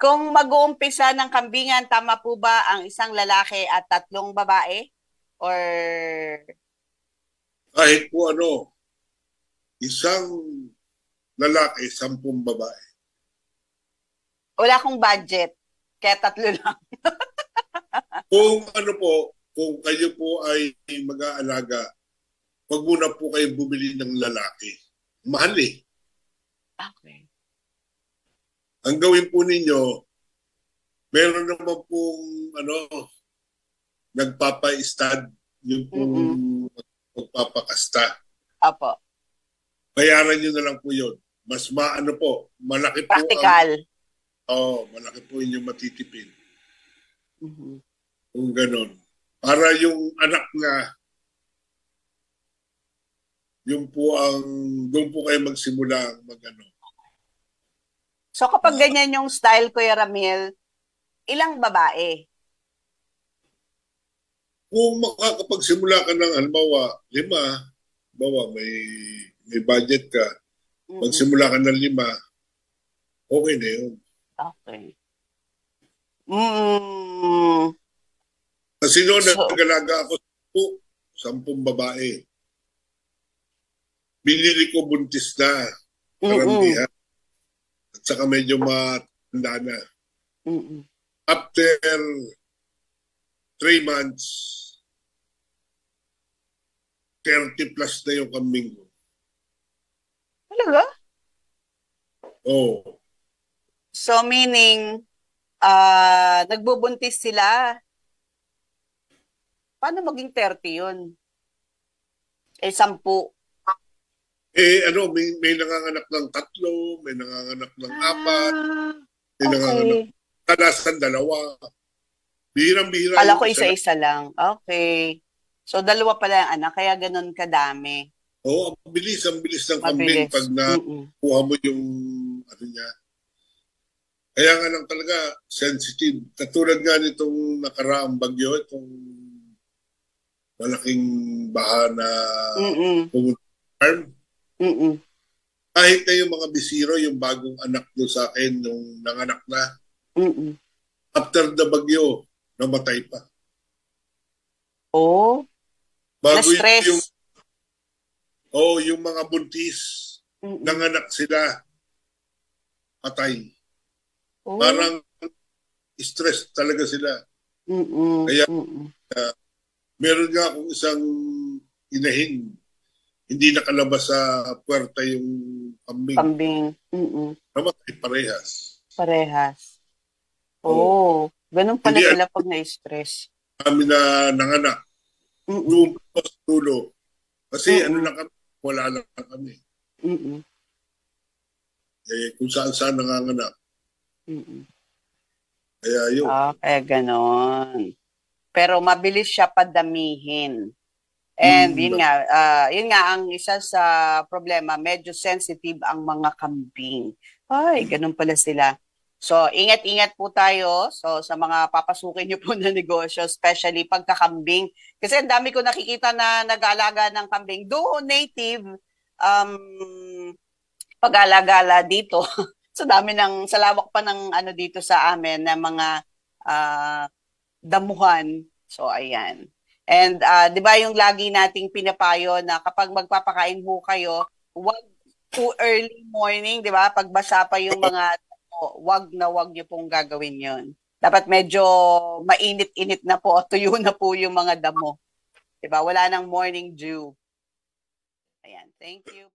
Kung mag-uumpisa ng kambingan, tama po ba ang isang lalaki at tatlong babae? Or Kahit po ano, isang lalaki, 10 babae. wala akong budget, kaya tatlo lang? Kung ano po, kung kayo po ay mag-aalaga, wag muna po kayo bumili ng lalaki. Mahal eh. Okay. Ang gawin po ninyo, meron naman pong ano, nagpapa-stud, yung pong Mm-mm. magpapakasta. Apo. Bayaran nyo na lang po yun. Mas maano po, malaki po ang, Practical. malaki po inyong matitipid. Mhm. Kung ganon. Para yung anak nga, yung po ang, doon po kayo magsimula mag-ano. So kapag ganyan yung style, Kuya Ramil, ilang babae? Kung makakapagsimula ka ng halimbawa, 5, halimbawa may budget ka, Mm-mm. magsimula ka ng 5, okay na yun. Okay. Mm. Kasi noon So, nag-alaga ako po, 10 babae. Binili ko buntis na, mm-mm. karambihan. At saka medyo matanda na. Mm-mm. After 3 months, 30 plus na yung kambing ko. Talaga? Oh, So meaning, nagbubuntis sila. Paano maging 30 yun? Eh, 10. may nanganganak ng 3, may nanganganak ng 4, Ah, may nanganganak okay. kadasan 2. Bihirang-bihira Kala yung ko isa lang. isa-isa lang. Okay. So, dalawa pala yung anak, kaya ganun kadami. Oo, ang bilis ng kambing Mabilis. pag Mm-mm. nakuha mo yung ano niya. Kaya nga lang talaga sensitive. Katulad nga nitong nakaraang bagyo, itong malaking baha na Mm-mm. pumunta sa farm. Mm-mm. Kahit na yung mga bisiro, yung bagong anak doon sa akin, nung nanganak na, Mm-mm. after the bagyo, namatay pa. Oh, Bago yung, na-stress. yung mga buntis, Mm-mm. nanganak sila, patay. Oh, Parang stress talaga sila. mm-mm. Kaya Mm-mm. meron nga akong isang inahin, hindi nakalabas sa puwerta yung kambing. Kambing. Mm-mm. Namatay parehas. Parehas. Oo. Oh, ganun pala Hindi sila pag na-stress. kami na nanganak. Mm-mm. Doon po sa dulo. Kasi ano Mm-mm. lang kami, wala lang kami. Mm-mm. Kung saan saan nanganganak. Mm-mm. Kaya yun. Ah, kaya ganon. Pero mabilis siya padamihin. And Mm, yun nga ang isa sa problema, medyo sensitive ang mga kambing. Ay, ganun pala sila. So, ingat-ingat po tayo. So, sa mga papasukin niyo po na negosyo, especially pagkakambing. Kasi ang dami ko nakikita na nag-aalaga ng kambing. Though native, pag-alagala dito. So, dami sa lawak pa ng ano dito sa amin na mga ah, damuhan. So, ayan. And 'di ba yung lagi nating pinapayo na kapag magpapakain ho kayo, wag too early morning, 'di ba? Pagbasa pa yung mga wag niyo pong gagawin 'yon. Dapat medyo mainit-init na po, tuyo na po yung mga damo. 'Di ba? Wala nang morning dew. Ayan. Thank you.